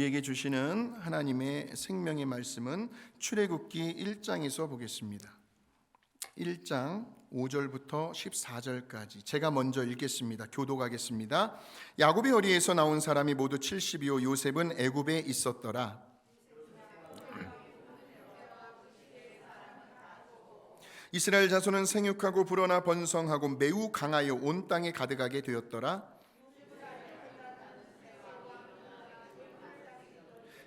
우리에게 주시는 하나님의 생명의 말씀은 출애굽기 1장에서 보겠습니다. 1장 5절부터 14절까지 제가 먼저 읽겠습니다. 교독하겠습니다. 야곱의 허리에서 나온 사람이 모두 70이요 요셉은 애굽에 있었더라. 이스라엘 자손은 생육하고 불어나 번성하고 매우 강하여 온 땅에 가득하게 되었더라.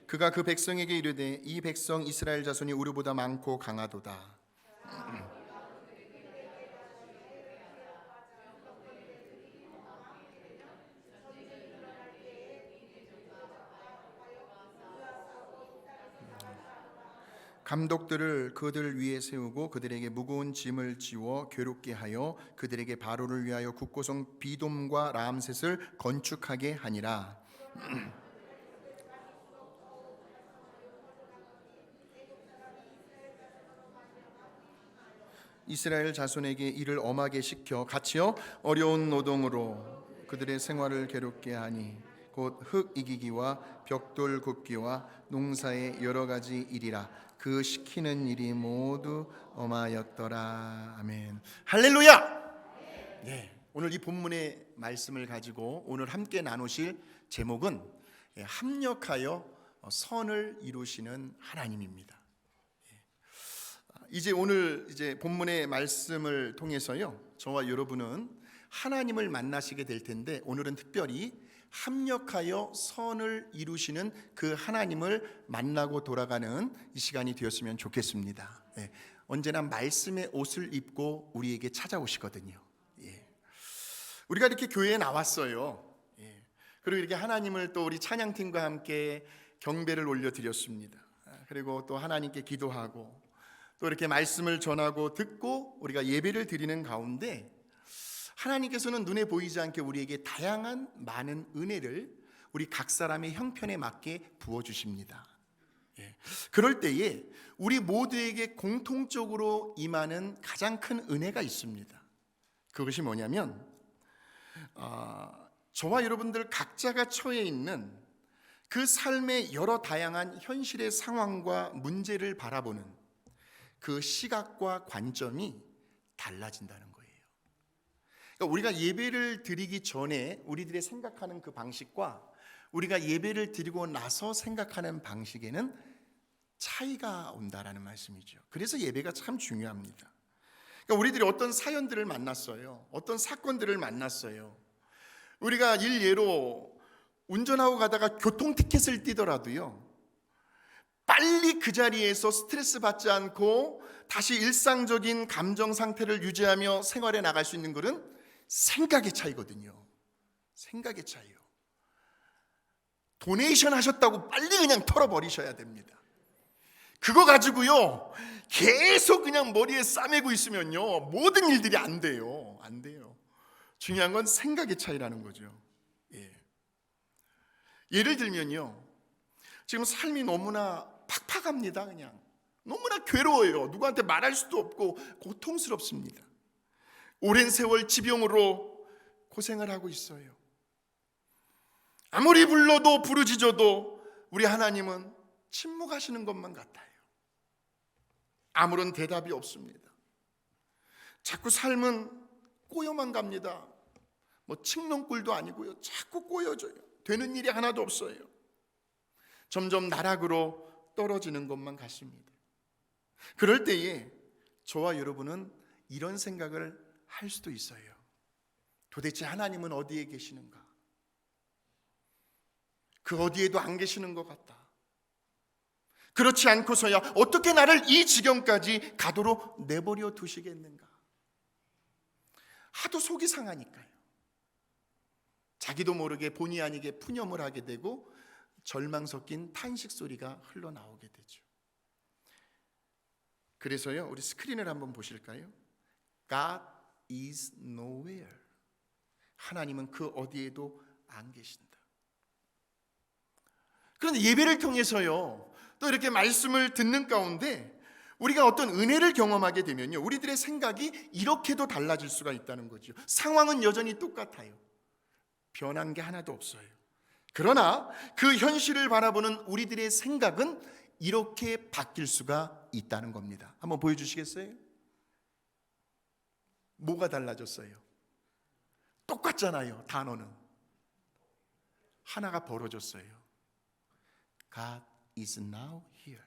그가 그 백성에게 이르되 이 백성 이스라엘 자손이 우리보다 많고 강하도다. 감독들을 그들 위에 세우고 그들에게 무거운 짐을 지워 괴롭게 하여 그들에게 바로를 위하여 국고성 비돔과 람셋을 건축하게 하니라. 이스라엘 자손에게 이를 엄하게 시켜 같이요 어려운 노동으로 그들의 생활을 괴롭게 하니 곧 흙 이기기와 벽돌 굽기와 농사의 여러 가지 일이라. 그 시키는 일이 모두 엄하였더라. 아멘. 할렐루야. 네, 오늘 이 본문의 말씀을 가지고 오늘 함께 나누실 제목은 합력하여 선을 이루시는 하나님입니다. 이제 오늘 본문의 말씀을 통해서요, 저와 여러분은 하나님을 만나시게 될 텐데 오늘은 특별히 합력하여 선을 이루시는 그 하나님을 만나고 돌아가는 이 시간이 되었으면 좋겠습니다. 언제나 말씀의 옷을 입고 우리에게 찾아오시거든요. 우리가 이렇게 교회에 나왔어요. 그리고 이렇게 하나님을 또 우리 찬양팀과 함께 경배를 올려드렸습니다. 그리고 또 하나님께 기도하고 또 이렇게 말씀을 전하고 듣고 우리가 예배를 드리는 가운데 하나님께서는 눈에 보이지 않게 우리에게 다양한 많은 은혜를 우리 각 사람의 형편에 맞게 부어주십니다. 그럴 때에 우리 모두에게 공통적으로 임하는 가장 큰 은혜가 있습니다. 그것이 뭐냐면 저와 여러분들 각자가 처해 있는 그 삶의 여러 다양한 현실의 상황과 문제를 바라보는 그 시각과 관점이 달라진다는 거예요. 그러니까 우리가 예배를 드리기 전에 우리들의 생각하는 그 방식과 우리가 예배를 드리고 나서 생각하는 방식에는 차이가 온다라는 말씀이죠. 그래서 예배가 참 중요합니다. 그러니까 우리들이 어떤 사연들을 만났어요. 어떤 사건들을 만났어요. 우리가 일예로 운전하고 가다가 교통 티켓을 띄더라도요, 빨리 그 자리에서 스트레스 받지 않고 다시 일상적인 감정 상태를 유지하며 생활에 나갈 수 있는 것은 생각의 차이거든요. 생각의 차이요. 도네이션 하셨다고 빨리 그냥 털어버리셔야 됩니다. 그거 가지고요 계속 그냥 머리에 싸매고 있으면요 모든 일들이 안 돼요. 안 돼요. 중요한 건 생각의 차이라는 거죠. 예를 들면요, 지금 삶이 너무나 팍팍합니다. 그냥 너무나 괴로워요. 누구한테 말할 수도 없고 고통스럽습니다. 오랜 세월 지병으로 고생을 하고 있어요. 아무리 불러도 부르짖어도 우리 하나님은 침묵하시는 것만 같아요. 아무런 대답이 없습니다. 자꾸 삶은 꼬여만 갑니다. 뭐 칡농꿀도 아니고요, 자꾸 꼬여져요. 되는 일이 하나도 없어요. 점점 나락으로 떨어지는 것만 같습니다. 그럴 때에 저와 여러분은 이런 생각을 할 수도 있어요. 도대체 하나님은 어디에 계시는가? 그 어디에도 안 계시는 것 같다. 그렇지 않고서야 어떻게 나를 이 지경까지 가도록 내버려 두시겠는가? 하도 속이 상하니까요. 자기도 모르게 본의 아니게 푸념을 하게 되고 절망 섞인 탄식 소리가 흘러나오게 되죠. 그래서요, 우리 스크린을 한번 보실까요? God is nowhere. 하나님은 그 어디에도 안 계신다. 그런데 예배를 통해서요, 또 이렇게 말씀을 듣는 가운데 우리가 어떤 은혜를 경험하게 되면요, 우리들의 생각이 이렇게도 달라질 수가 있다는 거죠. 상황은 여전히 똑같아요. 변한 게 하나도 없어요. 그러나 그 현실을 바라보는 우리들의 생각은 이렇게 바뀔 수가 있다는 겁니다. 한번 보여주시겠어요? 뭐가 달라졌어요? 똑같잖아요. 단어는 하나가 벌어졌어요. God is now here.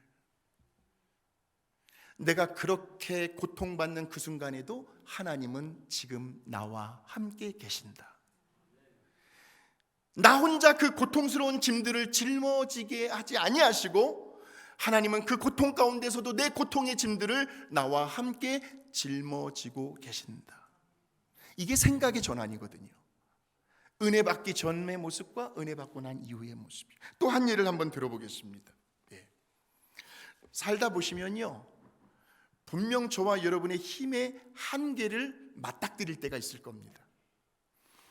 내가 그렇게 고통받는 그 순간에도 하나님은 지금 나와 함께 계신다. 나 혼자 그 고통스러운 짐들을 짊어지게 하지 아니하시고 하나님은 그 고통 가운데서도 내 고통의 짐들을 나와 함께 짊어지고 계신다. 이게 생각의 전환이거든요. 은혜 받기 전의 모습과 은혜 받고 난 이후의 모습. 또 한 예를 한번 들어보겠습니다. 살다 보시면요, 분명 저와 여러분의 힘의 한계를 맞닥뜨릴 때가 있을 겁니다.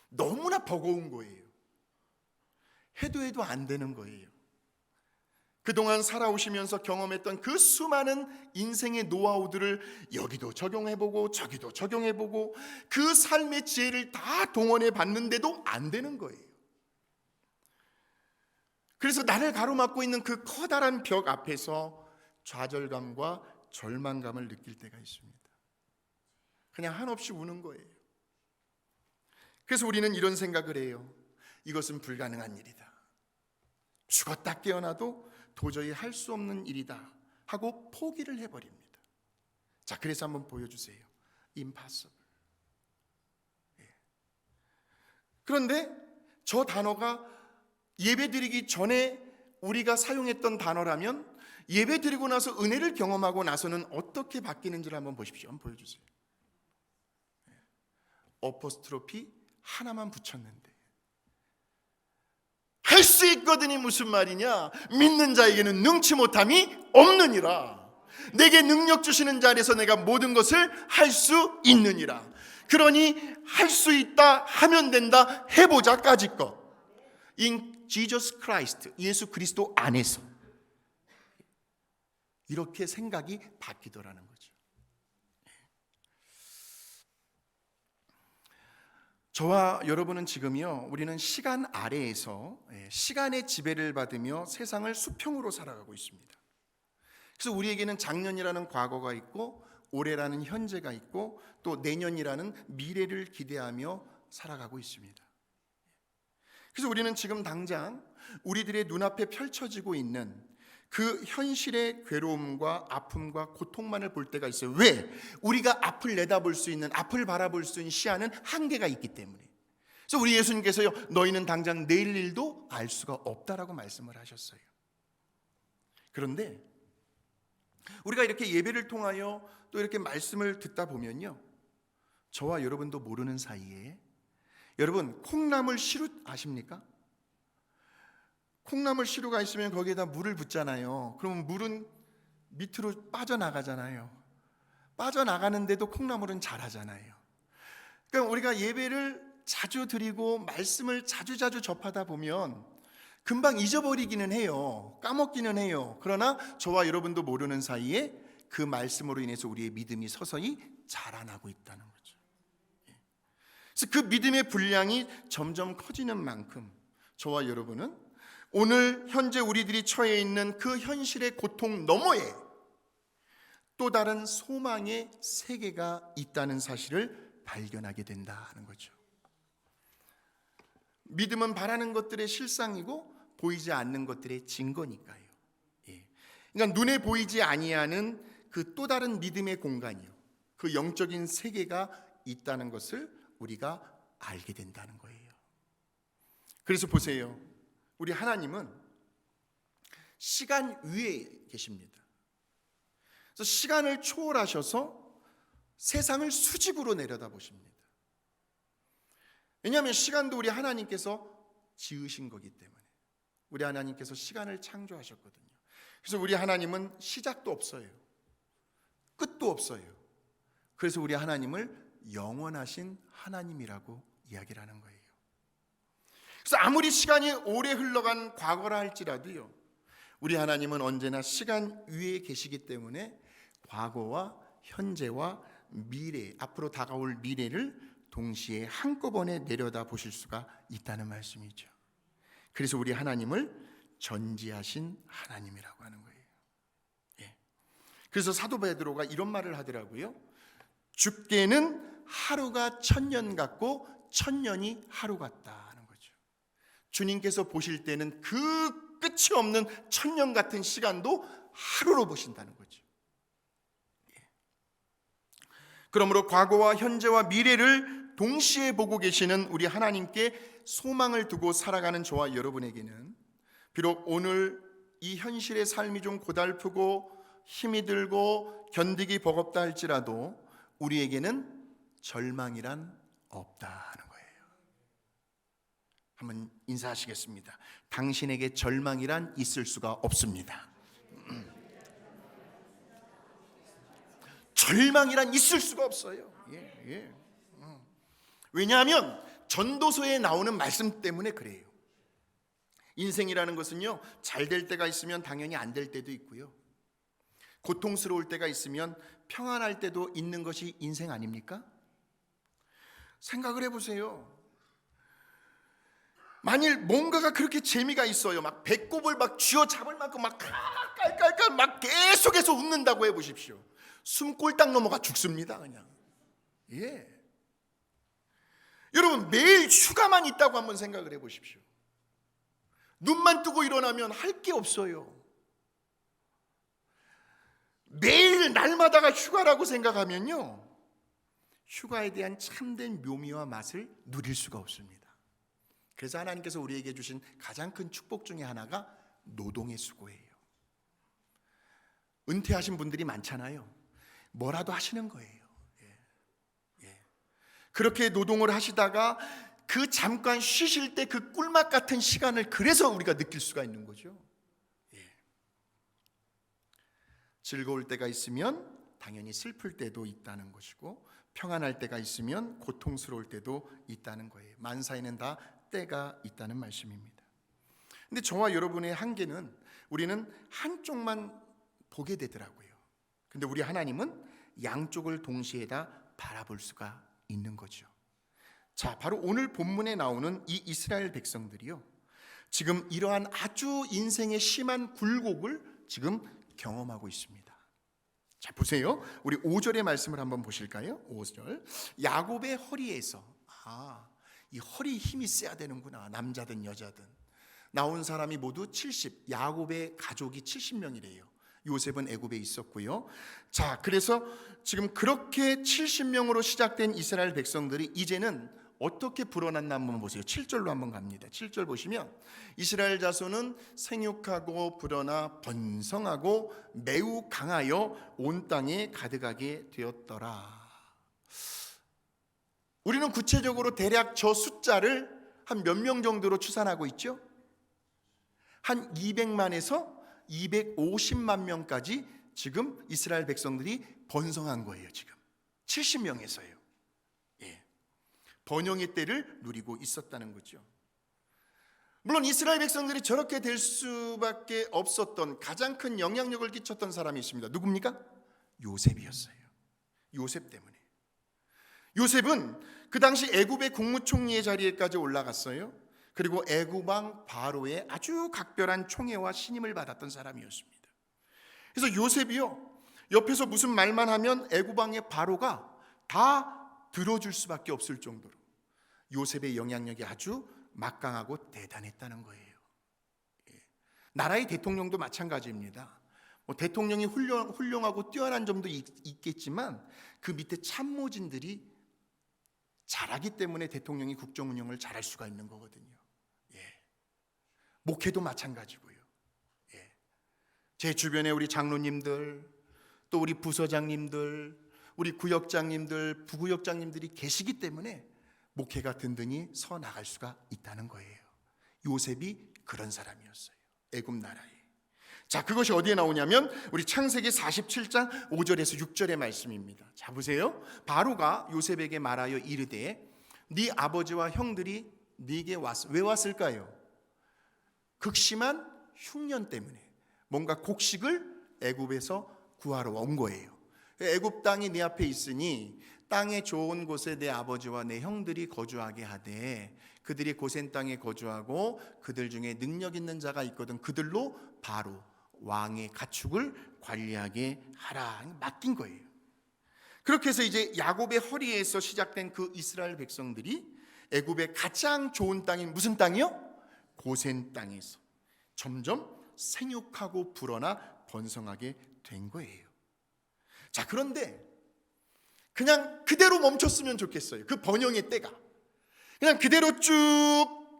너무나 버거운 거예요. 해도 안 되는 거예요. 그동안 살아오시면서 경험했던 그 수많은 인생의 노하우들을 여기도 적용해보고 저기도 적용해보고 그 삶의 지혜를 다 동원해 봤는데도 안 되는 거예요. 그래서 나를 가로막고 있는 그 커다란 벽 앞에서 좌절감과 절망감을 느낄 때가 있습니다. 그냥 한없이 우는 거예요. 그래서 우리는 이런 생각을 해요. 이것은 불가능한 일이다. 죽었다 깨어나도 도저히 할 수 없는 일이다 하고 포기를 해버립니다. 자, 그래서 한번 보여주세요. Impossible. 그런데 저 단어가 예배드리기 전에 우리가 사용했던 단어라면 예배드리고 나서 은혜를 경험하고 나서는 어떻게 바뀌는지를 한번 보십시오. 한번 보여주세요. 어포스트로피 하나만 붙였는데 할 수 있거든이 무슨 말이냐? 믿는 자에게는 능치 못함이 없느니라. 내게 능력 주시는 자리에서 내가 모든 것을 할 수 있느니라. 그러니 할 수 있다, 하면 된다, 해보자까지 거. In Jesus Christ, 예수 그리스도 안에서 이렇게 생각이 바뀌더라는 거죠. 저와 여러분은 지금요, 우리는 시간 아래에서 시간의 지배를 받으며 세상을 수평으로 살아가고 있습니다. 그래서 우리에게는 작년이라는 과거가 있고 올해라는 현재가 있고 또 내년이라는 미래를 기대하며 살아가고 있습니다. 그래서 우리는 지금 당장 우리들의 눈앞에 펼쳐지고 있는 그 현실의 괴로움과 아픔과 고통만을 볼 때가 있어요. 왜? 우리가 앞을 내다볼 수 있는, 앞을 바라볼 수 있는 시야는 한계가 있기 때문에. 그래서 우리 예수님께서요, 너희는 당장 내일 일도 알 수가 없다라고 말씀을 하셨어요. 그런데 우리가 이렇게 예배를 통하여 또 이렇게 말씀을 듣다 보면요, 저와 여러분도 모르는 사이에, 여러분 콩나물 시루 아십니까? 콩나물 시루가 있으면 거기에다 물을 붓잖아요. 그러면 물은 밑으로 빠져나가잖아요. 빠져나가는데도 콩나물은 자라잖아요. 그러니까 우리가 예배를 자주 드리고 말씀을 자주자주 접하다 보면 금방 잊어버리기는 해요. 까먹기는 해요. 그러나 저와 여러분도 모르는 사이에 그 말씀으로 인해서 우리의 믿음이 서서히 자라나고 있다는 거죠. 그래서 그 믿음의 분량이 점점 커지는 만큼 저와 여러분은 오늘 현재 우리들이 처해 있는 그 현실의 고통 너머에 또 다른 소망의 세계가 있다는 사실을 발견하게 된다는 거죠. 믿음은 바라는 것들의 실상이고 보이지 않는 것들의 증거니까요. 그러니까 눈에 보이지 아니하는 그 또 다른 믿음의 공간이요, 그 영적인 세계가 있다는 것을 우리가 알게 된다는 거예요. 그래서 보세요. 우리 하나님은 시간 위에 계십니다. 그래서 시간을 초월하셔서 세상을 수직으로 내려다보십니다. 왜냐하면 시간도 우리 하나님께서 지으신 거기 때문에. 우리 하나님께서 시간을 창조하셨거든요. 그래서 우리 하나님은 시작도 없어요. 끝도 없어요. 그래서 우리 하나님을 영원하신 하나님이라고 이야기를 하는 거예요. 그래서 아무리 시간이 오래 흘러간 과거라 할지라도요, 우리 하나님은 언제나 시간 위에 계시기 때문에 과거와 현재와 미래, 앞으로 다가올 미래를 동시에 한꺼번에 내려다 보실 수가 있다는 말씀이죠. 그래서 우리 하나님을 전지하신 하나님이라고 하는 거예요. 예. 그래서 사도 베드로가 이런 말을 하더라고요. 주께는 하루가 1000년 같고 1000년이 하루 같다 하는 거죠. 주님께서 보실 때는 그 끝이 없는 1000년 같은 시간도 하루로 보신다는 거죠. 예. 그러므로 과거와 현재와 미래를 동시에 보고 계시는 우리 하나님께 소망을 두고 살아가는 저와 여러분에게는 비록 오늘 이 현실의 삶이 좀 고달프고 힘이 들고 견디기 버겁다 할지라도 우리에게는 절망이란 없다 하는 거예요. 한번 인사하시겠습니다. 당신에게 절망이란 있을 수가 없습니다. 절망이란 있을 수가 없어요. 예. 왜냐하면 전도서에 나오는 말씀 때문에 그래요. 인생이라는 것은요, 잘 될 때가 있으면 당연히 안 될 때도 있고요, 고통스러울 때가 있으면 평안할 때도 있는 것이 인생 아닙니까? 생각을 해보세요. 만일 뭔가가 그렇게 재미가 있어요, 막 배꼽을 막 쥐어잡을 만큼 막 깔깔깔 막 계속해서 웃는다고 해보십시오. 숨 꼴딱 넘어가 죽습니다 그냥. 예. 여러분, 매일 휴가만 있다고 한번 생각을 해보십시오. 눈만 뜨고 일어나면 할 게 없어요. 매일 날마다가 휴가라고 생각하면요, 휴가에 대한 참된 묘미와 맛을 누릴 수가 없습니다. 그래서 하나님께서 우리에게 주신 가장 큰 축복 중에 하나가 노동의 수고예요. 은퇴하신 분들이 많잖아요. 뭐라도 하시는 거예요. 예. 그렇게 노동을 하시다가 그 잠깐 쉬실 때 그 꿀맛 같은 시간을 그래서 우리가 느낄 수가 있는 거죠. 예. 즐거울 때가 있으면 당연히 슬플 때도 있다는 것이고, 평안할 때가 있으면 고통스러울 때도 있다는 거예요. 만사에는 다 때가 있다는 말씀입니다. 근데 저와 여러분의 한계는 우리는 한쪽만 보게 되더라고요. 근데 우리 하나님은 양쪽을 동시에 다 바라볼 수가 있는 거죠. 자, 바로 오늘 본문에 나오는 이 이스라엘 백성들이요, 지금 이러한 아주 인생의 심한 굴곡을 지금 경험하고 있습니다. 자, 보세요. 우리 5절의 말씀을 한번 보실까요? 5절. 야곱의 허리에서, 이 허리 힘이 세야 되는구나. 남자든 여자든. 나온 사람이 모두 70, 야곱의 가족이 70명이래요. 요셉은 애굽에 있었고요. 자, 그래서 지금 그렇게 70명으로 시작된 이스라엘 백성들이 이제는 어떻게 불어났나 한번 보세요. 7절로 한번 갑니다. 7절 보시면 이스라엘 자손은 생육하고 불어나 번성하고 매우 강하여 온 땅에 가득하게 되었더라. 우리는 구체적으로 대략 저 숫자를 한 몇 명 정도로 추산하고 있죠? 한 200만에서 250만 명까지 지금 이스라엘 백성들이 번성한 거예요. 지금 70명에서요. 예. 번영의 때를 누리고 있었다는 거죠. 물론 이스라엘 백성들이 저렇게 될 수밖에 없었던 가장 큰 영향력을 끼쳤던 사람이 있습니다. 누굽니까? 요셉이었어요. 요셉 때문에. 요셉은 그 당시 애굽의 국무총리의 자리에까지 올라갔어요. 그리고 애굽 왕 바로의 아주 각별한 총애와 신임을 받았던 사람이었습니다. 그래서 요셉이요, 옆에서 무슨 말만 하면 애굽 왕의 바로가 다 들어줄 수밖에 없을 정도로 요셉의 영향력이 아주 막강하고 대단했다는 거예요. 나라의 대통령도 마찬가지입니다. 대통령이 훌륭하고 뛰어난 점도 있겠지만 그 밑에 참모진들이 잘하기 때문에 대통령이 국정 운영을 잘할 수가 있는 거거든요. 목회도 마찬가지고요. 제 주변에 우리 장로님들, 또 우리 부서장님들, 우리 구역장님들, 부구역장님들이 계시기 때문에 목회가 든든히 서 나갈 수가 있다는 거예요. 요셉이 그런 사람이었어요. 애굽 나라에. 자, 그것이 어디에 나오냐면 우리 창세기 47장 5절에서 6절의 말씀입니다. 자, 보세요. 바로가 요셉에게 말하여 이르되 네 아버지와 형들이 네게 왜 왔을까요? 극심한 흉년 때문에 뭔가 곡식을 애굽에서 구하러 온 거예요. 애굽 땅이 네 앞에 있으니 땅의 좋은 곳에 내 아버지와 내 형들이 거주하게 하되 그들이 고센 땅에 거주하고 그들 중에 능력 있는 자가 있거든 그들로 바로 왕의 가축을 관리하게 하라. 맡긴 거예요. 그렇게 해서 이제 야곱의 허리에서 시작된 그 이스라엘 백성들이 애굽의 가장 좋은 땅인 무슨 땅이요? 고센 땅에서 점점 생육하고 불어나 번성하게 된 거예요. 자, 그런데 그냥 그대로 멈췄으면 좋겠어요. 그 번영의 때가 그냥 그대로 쭉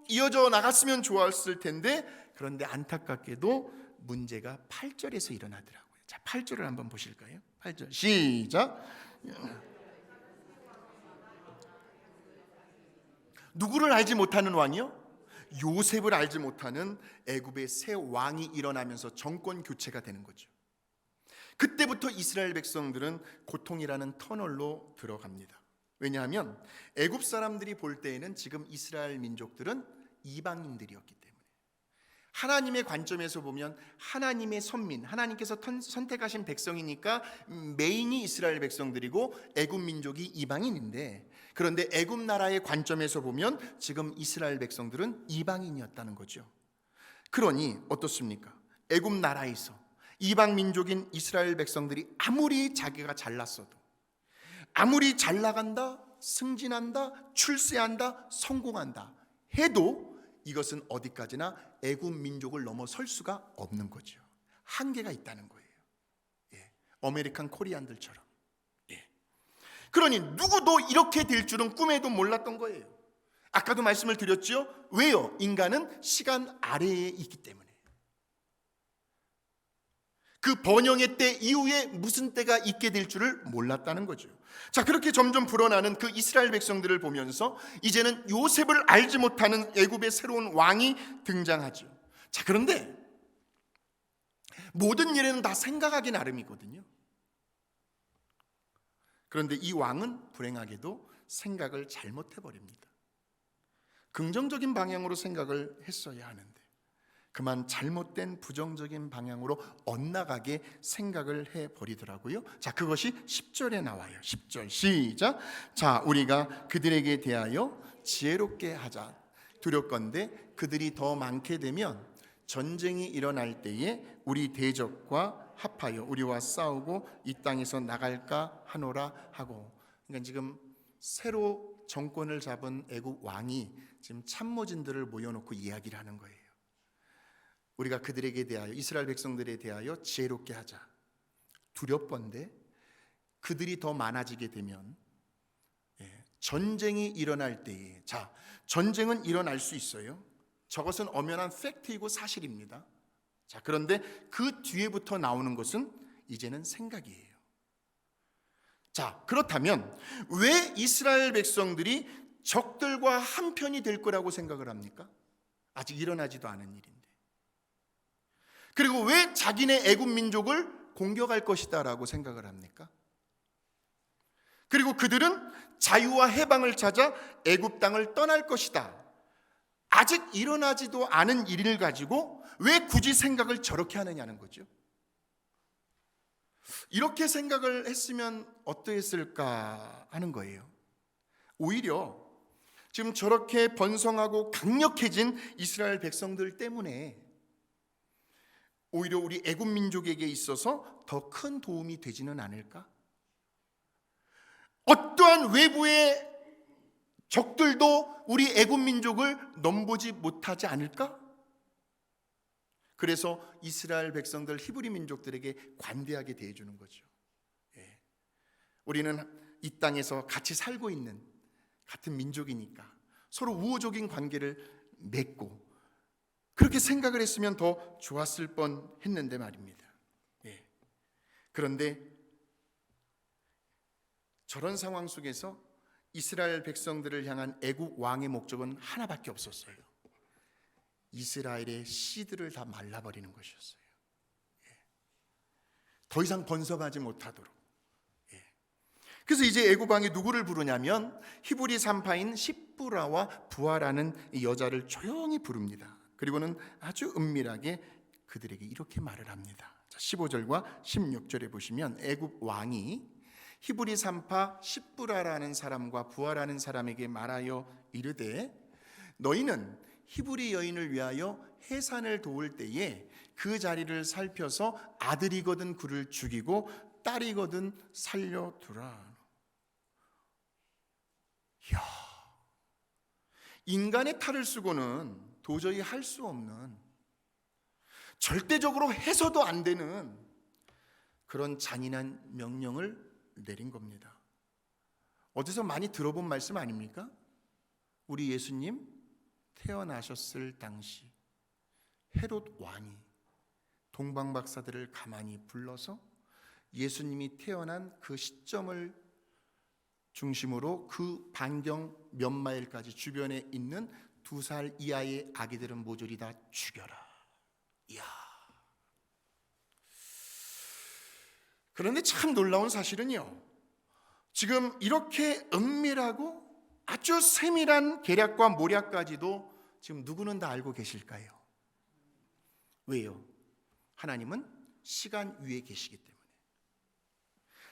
이어져 나갔으면 좋았을 텐데, 그런데 안타깝게도 문제가 8절에서 일어나더라고요. 자, 8절을 한번 보실까요? 8절 시작. 누구를 알지 못하는 왕이요? 요셉을 알지 못하는 애굽의 새 왕이 일어나면서 정권 교체가 되는 거죠. 그때부터 이스라엘 백성들은 고통이라는 터널로 들어갑니다. 왜냐하면 애굽 사람들이 볼 때에는 지금 이스라엘 민족들은 이방인들이었기 때문에, 하나님의 관점에서 보면 하나님의 선민, 하나님께서 선택하신 백성이니까 메인이 이스라엘 백성들이고 애굽 민족이 이방인인데, 그런데 애굽 나라의 관점에서 보면 지금 이스라엘 백성들은 이방인이었다는 거죠. 그러니 어떻습니까? 애굽 나라에서 이방 민족인 이스라엘 백성들이 아무리 자기가 잘났어도, 아무리 잘 나간다, 승진한다, 출세한다, 성공한다 해도 이것은 어디까지나 애굽 민족을 넘어설 수가 없는 거죠. 한계가 있다는 거예요. 아메리칸 코리안들처럼. 그러니 누구도 이렇게 될 줄은 꿈에도 몰랐던 거예요. 아까도 말씀을 드렸죠. 왜요? 인간은 시간 아래에 있기 때문에. 그 번영의 때 이후에 무슨 때가 있게 될 줄을 몰랐다는 거죠. 자, 그렇게 점점 불어나는 그 이스라엘 백성들을 보면서 이제는 요셉을 알지 못하는 애굽의 새로운 왕이 등장하죠. 자, 그런데 모든 일에는 다 생각하기 나름이거든요. 그런데 이 왕은 불행하게도 생각을 잘못해버립니다. 긍정적인 방향으로 생각을 했어야 하는데 그만 잘못된 부정적인 방향으로 엇나가게 생각을 해버리더라고요. 자, 그것이 10절에 나와요. 10절 시작. 자, 우리가 그들에게 대하여 지혜롭게 하자. 두렵건대 그들이 더 많게 되면 전쟁이 일어날 때에 우리 대적과 합하여 우리와 싸우고 이 땅에서 나갈까 하노라 하고. 그러니까 지금 새로 정권을 잡은 애국 왕이 지금 참모진들을 모여놓고 이야기를 하는 거예요. 우리가 그들에게 대하여, 이스라엘 백성들에 대하여 지혜롭게 하자. 두렵건대 그들이 더 많아지게 되면 전쟁이 일어날 때에, 자, 전쟁은 일어날 수 있어요. 저것은 엄연한 팩트이고 사실입니다. 자, 그런데 그 뒤에부터 나오는 것은 이제는 생각이에요. 자, 그렇다면 왜 이스라엘 백성들이 적들과 한편이 될 거라고 생각을 합니까? 아직 일어나지도 않은 일인데. 그리고 왜 자기네 애굽 민족을 공격할 것이다 라고 생각을 합니까? 그리고 그들은 자유와 해방을 찾아 애굽 땅을 떠날 것이다. 아직 일어나지도 않은 일을 가지고 왜 굳이 생각을 저렇게 하느냐는 거죠. 이렇게 생각을 했으면 어떠했을까 하는 거예요. 오히려 지금 저렇게 번성하고 강력해진 이스라엘 백성들 때문에 오히려 우리 애굽 민족에게 있어서 더 큰 도움이 되지는 않을까? 어떠한 외부의 적들도 우리 애굽 민족을 넘보지 못하지 않을까? 그래서 이스라엘 백성들, 히브리 민족들에게 관대하게 대해주는 거죠. 우리는 이 땅에서 같이 살고 있는 같은 민족이니까 서로 우호적인 관계를 맺고 그렇게 생각을 했으면 더 좋았을 뻔 했는데 말입니다. 그런데 저런 상황 속에서 이스라엘 백성들을 향한 애국 왕의 목적은 하나밖에 없었어요. 이스라엘의 씨들을 다 말라버리는 것이었어요. 더 이상 번성하지 못하도록. 그래서 이제 애국 왕이 누구를 부르냐면 히브리 산파인 십부라와 부하라는 이 여자를 조용히 부릅니다. 그리고는 아주 은밀하게 그들에게 이렇게 말을 합니다. 15절과 16절에 보시면 애굽 왕이 히브리 산파 십부라라는 사람과 부하라는 사람에게 말하여 이르되 너희는 히브리 여인을 위하여 해산을 도울 때에 그 자리를 살펴서 아들이거든 그를 죽이고 딸이거든 살려두라. 이야, 인간의 탈을 쓰고는 도저히 할 수 없는, 절대적으로 해서도 안 되는 그런 잔인한 명령을 내린 겁니다. 어디서 많이 들어본 말씀 아닙니까? 우리 예수님 태어나셨을 당시 헤롯 왕이 동방박사들을 가만히 불러서 예수님이 태어난 그 시점을 중심으로 그 반경 몇 마일까지 주변에 있는 2살 이하의 아기들은 모조리 다 죽여라. 이야. 그런데 참 놀라운 사실은요, 지금 이렇게 은밀하고 아주 세밀한 계략과 모략까지도 지금 누구는 다 알고 계실까요? 왜요? 하나님은 시간 위에 계시기 때문에.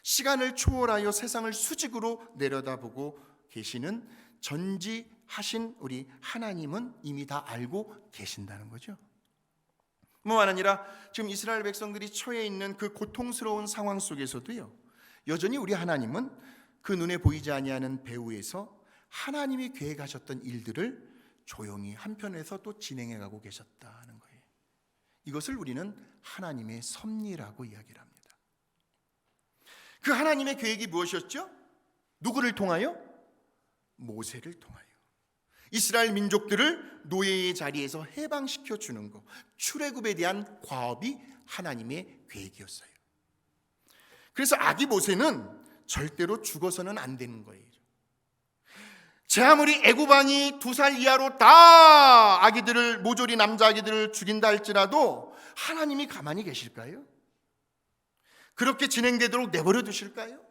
시간을 초월하여 세상을 수직으로 내려다보고 계시는 전지하신 우리 하나님은 이미 다 알고 계신다는 거죠. 뿐만 아니라 지금 이스라엘 백성들이 처해 있는 그 고통스러운 상황 속에서도요, 여전히 우리 하나님은 그 눈에 보이지 아니하는 배후에서 하나님이 계획하셨던 일들을 조용히 한편에서 또 진행해 가고 계셨다는 거예요. 이것을 우리는 하나님의 섭리라고 이야기를 합니다. 그 하나님의 계획이 무엇이었죠? 누구를 통하여? 모세를 통하여 이스라엘 민족들을 노예의 자리에서 해방시켜 주는 것, 출애굽에 대한 과업이 하나님의 계획이었어요. 그래서 아기 모세는 절대로 죽어서는 안 되는 거예요. 제 아무리 애굽 왕이 2살 이하로 다 아기들을, 모조리 남자 아기들을 죽인다 할지라도 하나님이 가만히 계실까요? 그렇게 진행되도록 내버려 두실까요?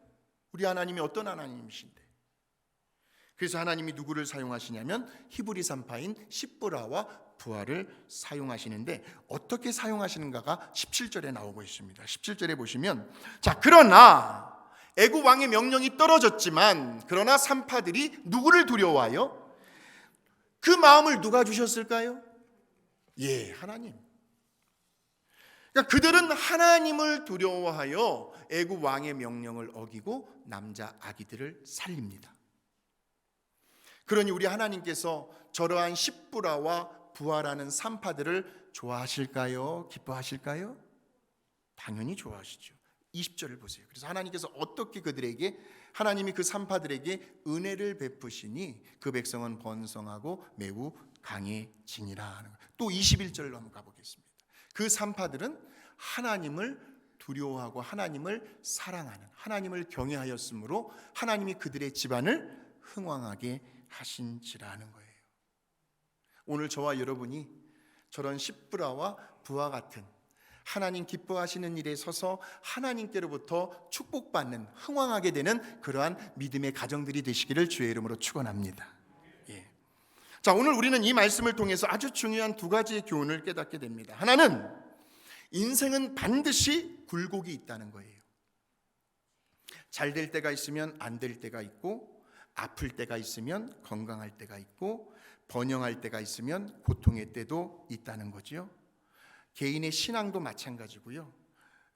우리 하나님이 어떤 하나님이신데. 그래서 하나님이 누구를 사용하시냐면 히브리 산파인 십부라와 부하를 사용하시는데, 어떻게 사용하시는가가 17절에 나오고 있습니다. 17절에 보시면, 자, 그러나 애굽 왕의 명령이 떨어졌지만, 그러나 산파들이 누구를 두려워하여? 그 마음을 누가 주셨을까요? 예, 하나님. 그러니까 그들은 하나님을 두려워하여 애굽 왕의 명령을 어기고 남자 아기들을 살립니다. 그러니 우리 하나님께서 저러한 십부라와 부하라는 산파들을 좋아하실까요? 기뻐하실까요? 당연히 좋아하시죠. 20절을 보세요. 그래서 하나님께서 어떻게 그들에게, 하나님이 그 산파들에게 은혜를 베푸시니 그 백성은 번성하고 매우 강해지니라 하는 거예요. 또 21절로 한번 가보겠습니다. 그 산파들은 하나님을 두려워하고 하나님을 사랑하는, 하나님을 경외하였으므로 하나님이 그들의 집안을 흥왕하게 하신지라는 거예요. 오늘 저와 여러분이 저런 십부라와 부하 같은 하나님 기뻐하시는 일에 서서 하나님께로부터 축복받는, 흥왕하게 되는 그러한 믿음의 가정들이 되시기를 주의 이름으로 축원합니다. 예. 자, 오늘 우리는 이 말씀을 통해서 아주 중요한 2가지의 교훈을 깨닫게 됩니다. 하나는 인생은 반드시 굴곡이 있다는 거예요. 잘 될 때가 있으면 안 될 때가 있고, 아플 때가 있으면 건강할 때가 있고, 번영할 때가 있으면 고통의 때도 있다는 거죠. 개인의 신앙도 마찬가지고요.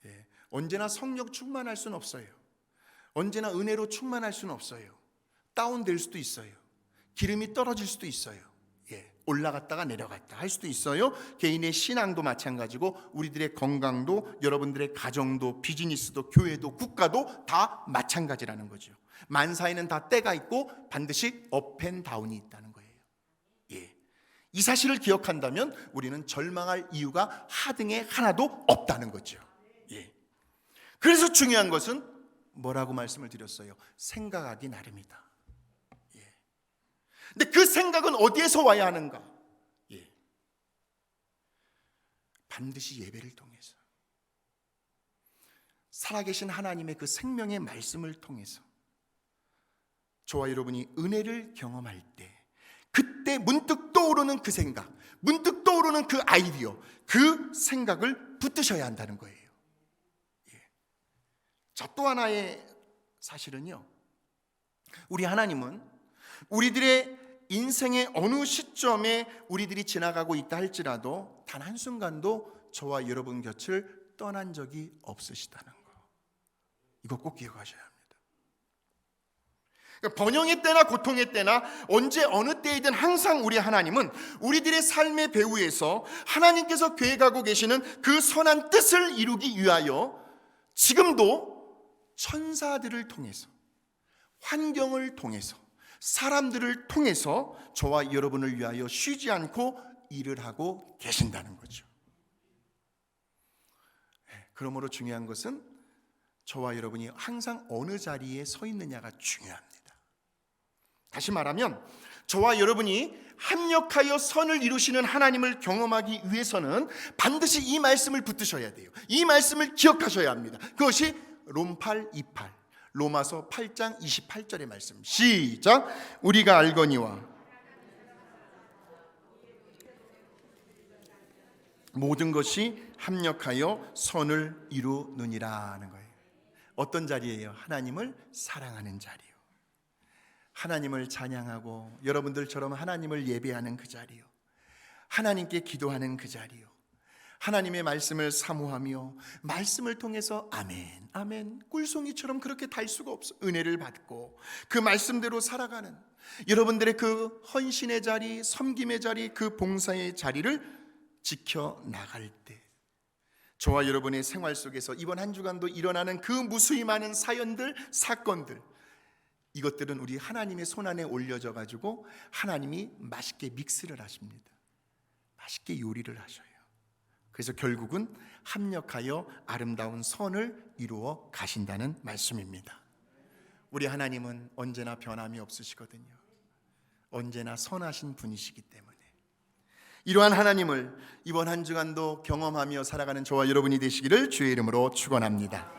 예, 언제나 성령 충만할 수는 없어요. 언제나 은혜로 충만할 수는 없어요. 다운될 수도 있어요. 기름이 떨어질 수도 있어요. 예, 올라갔다가 내려갔다 할 수도 있어요. 개인의 신앙도 마찬가지고, 우리들의 건강도, 여러분들의 가정도, 비즈니스도, 교회도, 국가도 다 마찬가지라는 거죠. 만사에는 다 때가 있고 반드시 업앤다운이 있다는 거예요. 예. 이 사실을 기억한다면 우리는 절망할 이유가 하등에 하나도 없다는 거죠. 예. 그래서 중요한 것은 뭐라고 말씀을 드렸어요? 생각하기 나름이다. 예. 근데 그 생각은 어디에서 와야 하는가? 예. 반드시 예배를 통해서, 살아계신 하나님의 그 생명의 말씀을 통해서 저와 여러분이 은혜를 경험할 때, 그때 문득 떠오르는 그 생각, 문득 떠오르는 그 아이디어, 그 생각을 붙드셔야 한다는 거예요. 예. 자, 또 하나의 사실은요, 우리 하나님은 우리들의 인생의 어느 시점에 우리들이 지나가고 있다 할지라도 단 한순간도 저와 여러분 곁을 떠난 적이 없으시다는 거, 이거 꼭 기억하셔야 합니다. 그러니까 번영의 때나 고통의 때나 언제 어느 때이든 항상 우리 하나님은 우리들의 삶의 배후에서 하나님께서 계획하고 계시는 그 선한 뜻을 이루기 위하여 지금도 천사들을 통해서, 환경을 통해서, 사람들을 통해서 저와 여러분을 위하여 쉬지 않고 일을 하고 계신다는 거죠. 그러므로 중요한 것은 저와 여러분이 항상 어느 자리에 서 있느냐가 중요합니다. 다시 말하면 저와 여러분이 합력하여 선을 이루시는 하나님을 경험하기 위해서는 반드시 이 말씀을 붙드셔야 돼요. 이 말씀을 기억하셔야 합니다. 그것이 롬8 28, 로마서 8장 28절의 말씀. 시작. 우리가 알거니와 모든 것이 합력하여 선을 이루느니라 하는 거예요. 어떤 자리예요? 하나님을 사랑하는 자리요, 하나님을 찬양하고 여러분들처럼 하나님을 예배하는 그 자리요, 하나님께 기도하는 그 자리요, 하나님의 말씀을 사모하며 말씀을 통해서 아멘 아멘 꿀송이처럼 그렇게 달 수가 없어 은혜를 받고 그 말씀대로 살아가는 여러분들의 그 헌신의 자리, 섬김의 자리, 그 봉사의 자리를 지켜나갈 때 저와 여러분의 생활 속에서 이번 한 주간도 일어나는 그 무수히 많은 사연들, 사건들, 이것들은 우리 하나님의 손안에 올려져 가지고 하나님이 맛있게 믹스를 하십니다. 맛있게 요리를 하셔요. 그래서 결국은 합력하여 아름다운 선을 이루어 가신다는 말씀입니다. 우리 하나님은 언제나 변함이 없으시거든요. 언제나 선하신 분이시기 때문에 이러한 하나님을 이번 한 주간도 경험하며 살아가는 저와 여러분이 되시기를 주의 이름으로 축원합니다.